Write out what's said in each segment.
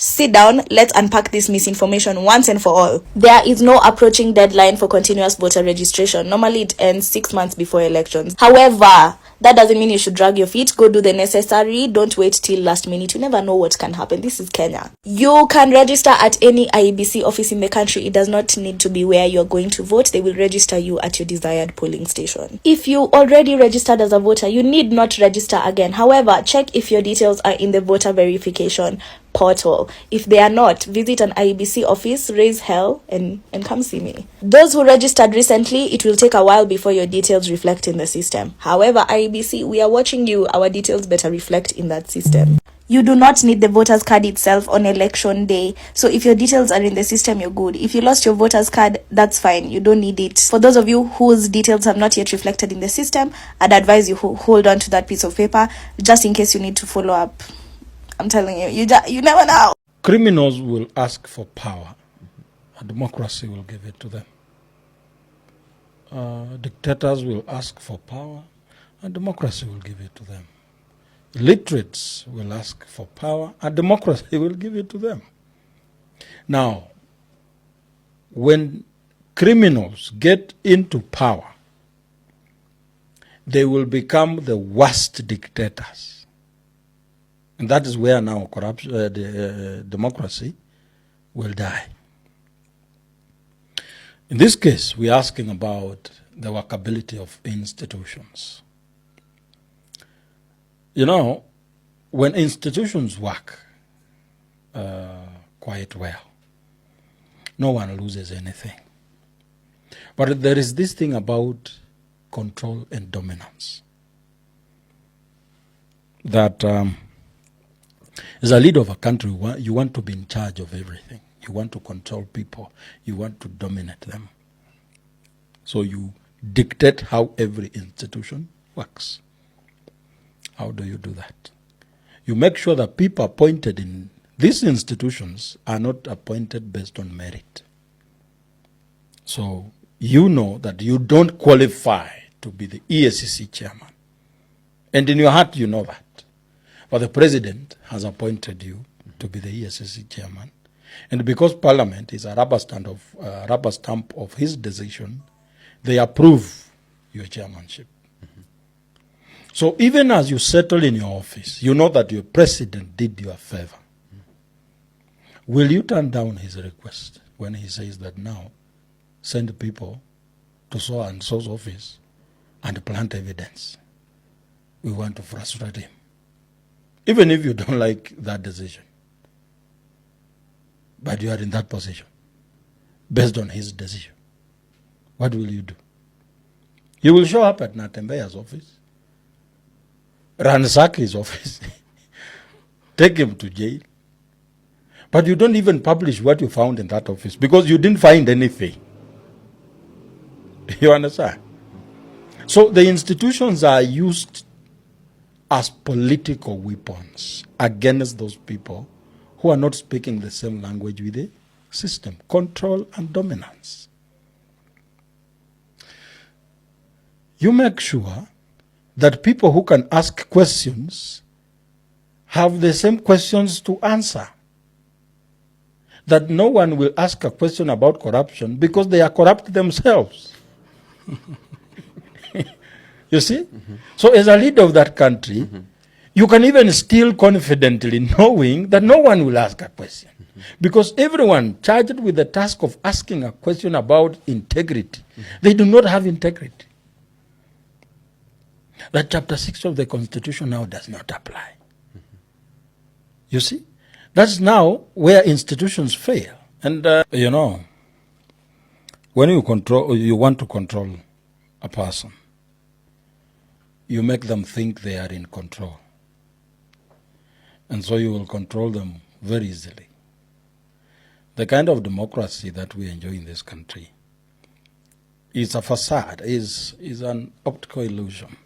Sit down, let's unpack this misinformation once and for all. There is no approaching deadline for continuous voter registration. Normally it ends 6 months before elections. However, that doesn't mean you should drag your feet. Go do the necessary. Don't wait till last minute. You never know what can happen. This is Kenya. You can register at any IEBC office in the country. It does not need to be where you're going to vote. They will register you at your desired polling station. If you already registered as a voter, you need not register again. However, check if your details are in the voter verification portal. If they are not, visit an IEBC office, raise hell, and come see me. Those who registered recently, it will take a while before your details reflect in the system. However, IEBC, we are watching you. Our details better reflect in that system. You do not need the voter's card itself on election day. So if your details are in the system, you're good. If you lost your voter's card, that's fine. You don't need it. For those of you whose details have not yet reflected in the system, I'd advise you hold on to that piece of paper just in case you need to follow up. I'm telling you, you never know. Criminals will ask for power. A democracy will give it to them. Dictators will ask for power. A democracy will give it to them. Illiterates will ask for power. A democracy will give it to them. Now, when criminals get into power, they will become the worst dictators. And that is where now democracy will die. In this case, we're asking about the workability of institutions. You know, when institutions work quite well, no one loses anything. But there is this thing about control and dominance that as a leader of a country, you want to be in charge of everything. You want to control people. You want to dominate them. So you dictate how every institution works. How do you do that? You make sure that people appointed in these institutions are not appointed based on merit. So you know that you don't qualify to be the EACC chairman. And in your heart, you know that. But the president has appointed you to be the EACC chairman. And because Parliament is a rubber stamp of his decision, they approve your chairmanship. So even as you settle in your office, you know that your president did you a favor. Will you turn down his request when he says that now send people to so and so's office and plant evidence? We want to frustrate him. Even if you don't like that decision, but you are in that position, based on his decision, what will you do? You will show up at Natembeya's office, ransack his office, take him to jail, but you don't even publish what you found in that office because you didn't find anything. You understand? So the institutions are used as political weapons against those people who are not speaking the same language with the system. Control and dominance. You make sure that people who can ask questions have the same questions to answer. That no one will ask a question about corruption because they are corrupt themselves. You see? So as a leader of that country, you can even steal confidently knowing that no one will ask a question. Because everyone charged with the task of asking a question about integrity, they do not have integrity. That chapter 6 of the Constitution now does not apply. You see? That's now where institutions fail. And, you know, when you want to control a person, you make them think they are in control. And so you will control them very easily. The kind of democracy that we enjoy in this country is a facade, is an optical illusion,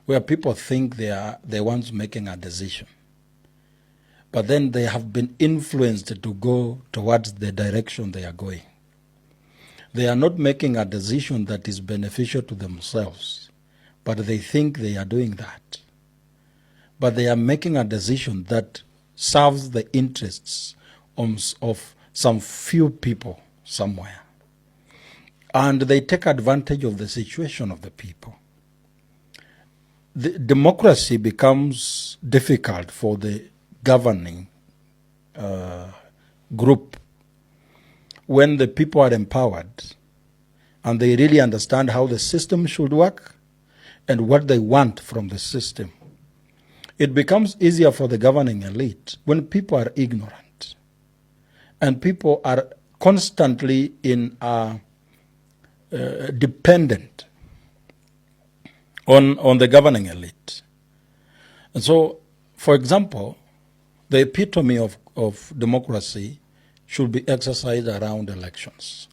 where people think they are the ones making a decision. But then they have been influenced to go towards the direction they are going. They are not making a decision that is beneficial to themselves, but they think they are doing that. But they are making a decision that serves the interests of some few people somewhere. And they take advantage of the situation of the people. The democracy becomes difficult for the governing group when the people are empowered and they really understand how the system should work and what they want from the system. It becomes easier for the governing elite when people are ignorant and people are constantly dependent on the governing elite. And so, for example, the epitome of democracy should be exercised around elections,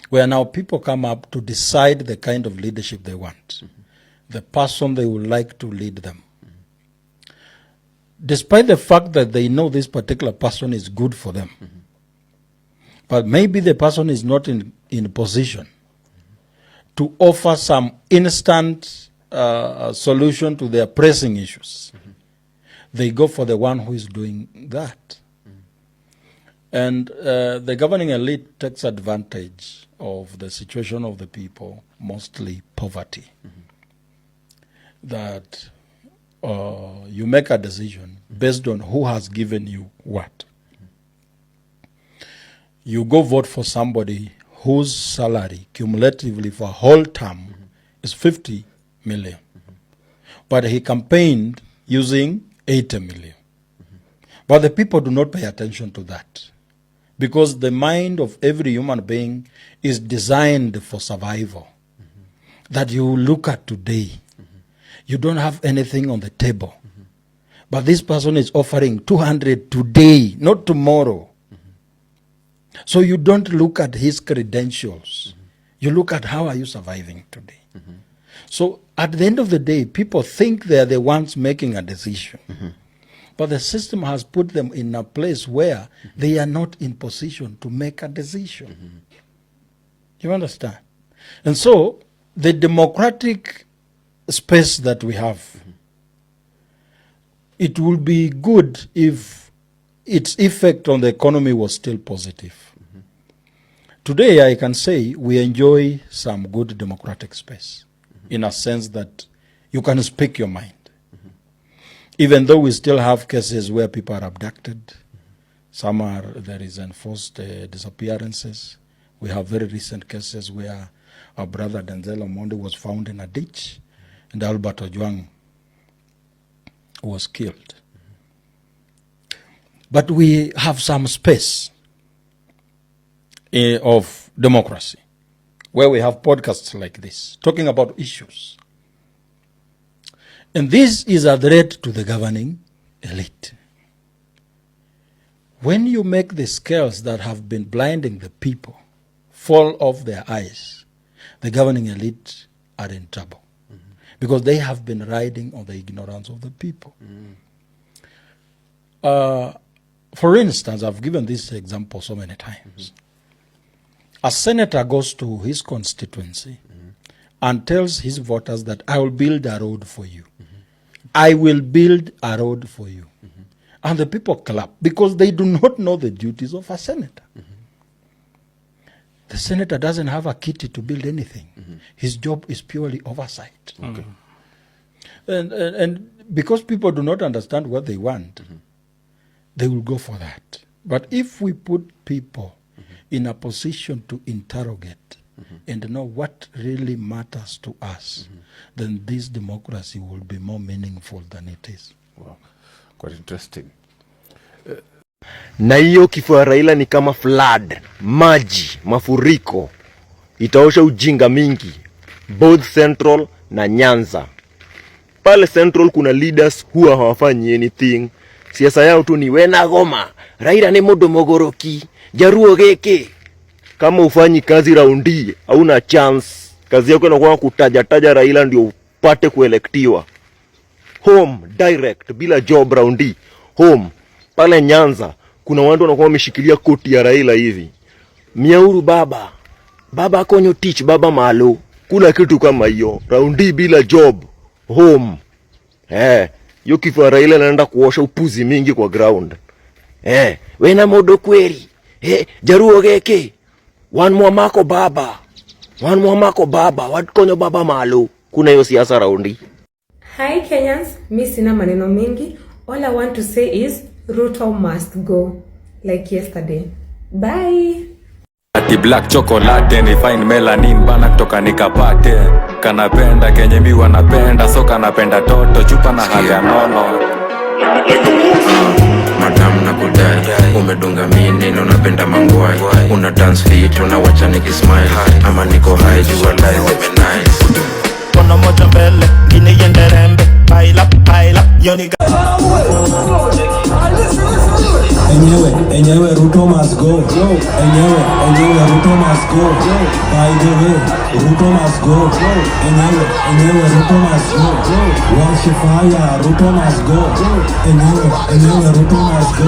where now people come up to decide the kind of leadership they want, the person they would like to lead them. Despite the fact that they know this particular person is good for them, but maybe the person is not in position to offer some instant solution to their pressing issues. They go for the one who is doing that. And the governing elite takes advantage of the situation of the people, mostly poverty. That you make a decision based on who has given you what. You go vote for somebody whose salary cumulatively for a whole term is 50 million. But he campaigned using 80 million. But the people do not pay attention to that, because the mind of every human being is designed for survival. That you look at today, you don't have anything on the table. But this person is offering 200 today, not tomorrow. So you don't look at his credentials. You look at how are you surviving today. So at the end of the day, people think they are the ones making a decision. But the system has put them in a place where they are not in position to make a decision. You understand? And so the democratic space that we have, it would be good if its effect on the economy was still positive. Today, I can say we enjoy some good democratic space in a sense that you can speak your mind. Even though we still have cases where people are abducted, there is enforced disappearances. We have very recent cases where our brother Denzel Omondi was found in a ditch and Albert Ojwang was killed. But we have some space of democracy where we have podcasts like this talking about issues. And this is a threat to the governing elite. When you make the scales that have been blinding the people fall off their eyes, the governing elite are in trouble. Because they have been riding on the ignorance of the people. For instance, I've given this example so many times. A senator goes to his constituency and tells his voters that I will build a road for you. I will build a road for you. And the people clap because they do not know the duties of a senator. The senator doesn't have a kitty to build anything. His job is purely oversight. Okay. And because people do not understand what they want, they will go for that. But if we put people in a position to interrogate and know what really matters to us, then this democracy will be more meaningful than it is. Wow. Quite interesting. Na hiyo kifo ya Raila ni kama flood, maji, mafuriko. Itaosha ujinga mingi, both Central na Nyanza. Pale Central kuna leaders huwa hawafanyi anything. Siasa yao tu ni wena goma, Raila ni mudo mogoroki, jaruo geke. Kama ufanyi kazi raundi, hauna chance. Kazi yako inakuwa kutaja Raila ndio upate kuelektiwa. Home, direct, bila job raundi. Home, pale Nyanza, kuna watu wanakuwa wameshikilia koti ya Raila hivi. Miauru baba, baba konyo teach, baba malo. Kuna kitu kama hiyo, raundi bila job. Home. Hiyo kifaa Raila anaenda kuosha upuzi mingi kwa ground. Wena modo kweri. Jaruo geke. One mwamako baba. Watkonyo baba malo. Kuna hiyo siasa raundi. Hi Kenyans, mi sina maneno mingi. All I want to say is Ruto must go. Like yesterday. Bye. Ati black chocolate ni fine melanin bana kutoka nikapate. Kanapenda kenye mi wanapenda, so kanapenda toto chupa na haga nono. Madam na kudai, umedunga mini na unapenda mangwai. Una dance fit, unawacha nikismile. Ama niko high, jua life nice. Kono moja mbele, ngine yende rembe. Pile up, yoni Enyewe, Ruto must go. Enyewe, Ruto must go. By the way, Ruto must go. Enyewe, Ruto must go. Wash fire, Ruto must go. Enyewe, Ruto must go.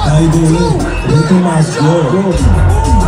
By the way, Ruto must go.